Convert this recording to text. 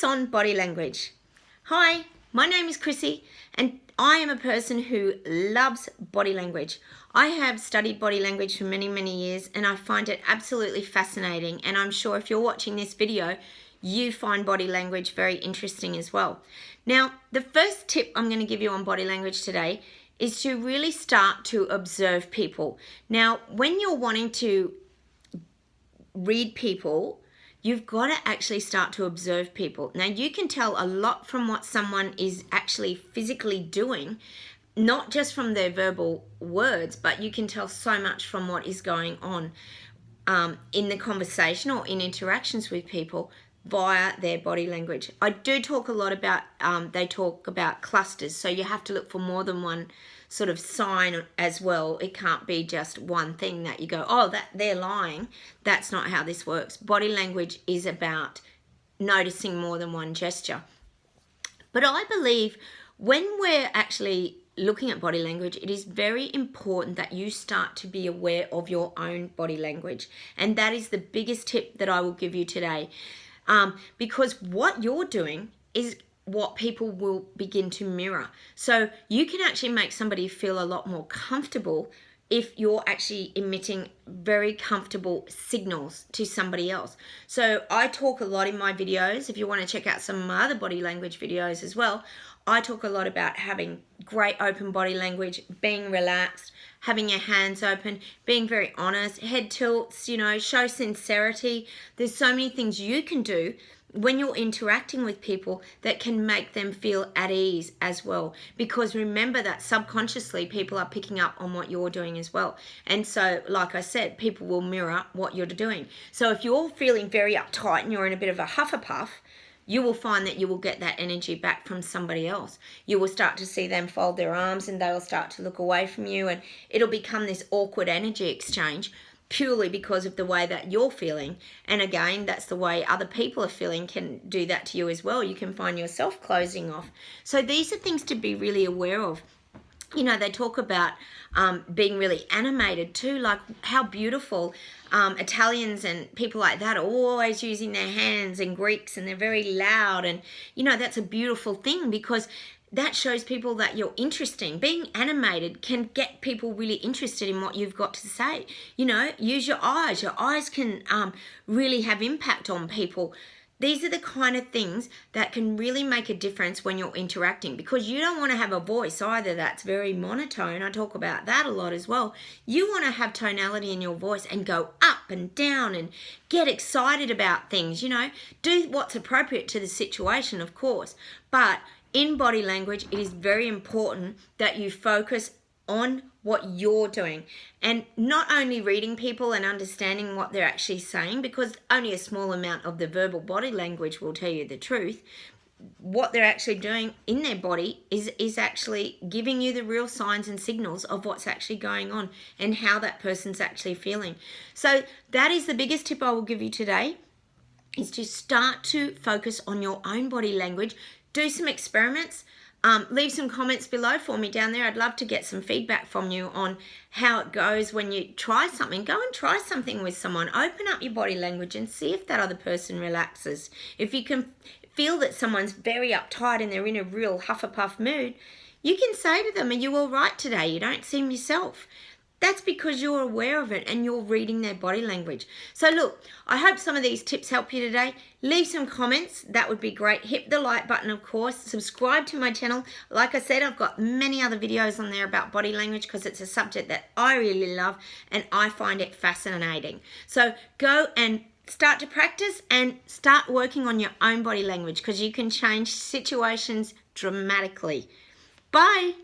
Tips on body language. Hi, my name is Chrissy and I am a person who loves body language. I have studied body language for many, many years and I find it absolutely fascinating, and I'm sure if you're watching this video, you find body language very interesting as well. Now, the first tip I'm going to give you on body language today is to really start to observe people. Now, when you're wanting to read people, you've got to actually start to observe people. Now, you can tell a lot from what someone is actually physically doing, not just from their verbal words, but you can tell so much from what is going on in the conversation or in interactions with people via their body language. I do talk a lot about, they talk about clusters, so you have to look for more than one sort of sign as well. It can't be just one thing that you go, oh, that they're lying. That's not how this works. Body language is about noticing more than one gesture. But I believe when we're actually looking at body language, it is very important that you start to be aware of your own body language. And that is the biggest tip that I will give you today. Because what you're doing is what people will begin to mirror. So you can actually make somebody feel a lot more comfortable if you're actually emitting very comfortable signals to somebody else. So I talk a lot in my videos. If you want to check out some of my other body language videos as well, I talk a lot about having great open body language, being relaxed, having your hands open, being very honest, head tilts, show sincerity. There's so many things you can do when you're interacting with people that can make them feel at ease as well. Because remember that subconsciously people are picking up on what you're doing as well. And so, like I said, people will mirror what you're doing. So if you're feeling very uptight and you're in a bit of a huff, you will find that you will get that energy back from somebody else. You will start to see them fold their arms and they will start to look away from you, and it'll become this awkward energy exchange purely because of the way that you're feeling. And again, that's the way other people are feeling can do that to you as well. You can find yourself closing off. So these are things to be really aware of. They talk about being really animated too, like how beautiful Italians and people like that are always using their hands, and Greeks, and they're very loud. And, that's a beautiful thing because that shows people that you're interesting. Being animated can get people really interested in what you've got to say. Use your eyes. Your eyes can really have impact on people. These are the kind of things that can really make a difference when you're interacting, because you don't want to have a voice either that's very monotone. I talk about that a lot as well. You want to have tonality in your voice and go up and down and get excited about things, do what's appropriate to the situation, of course. But in body language, it is very important that you focus on what you're doing, and not only reading people and understanding what they're actually saying, because only a small amount of the verbal body language will tell you the truth. What they're actually doing in their body is actually giving you the real signs and signals of what's actually going on and how that person's actually feeling. So that is the biggest tip I will give you today, is to start to focus on your own body language. Do some experiments. Leave some comments below for me down there. I'd love to get some feedback from you on how it goes when you try something. Go and try something with someone. Open up your body language and see if that other person relaxes. If you can feel that someone's very uptight and they're in a real huff-a-puff mood, you can say to them, "Are you all right today? You don't seem yourself." That's because you're aware of it and you're reading their body language. So look, I hope some of these tips help you today. Leave some comments. That would be great. Hit the like button, of course. Subscribe to my channel. Like I said, I've got many other videos on there about body language because it's a subject that I really love and I find it fascinating. So go and start to practice and start working on your own body language, because you can change situations dramatically. Bye.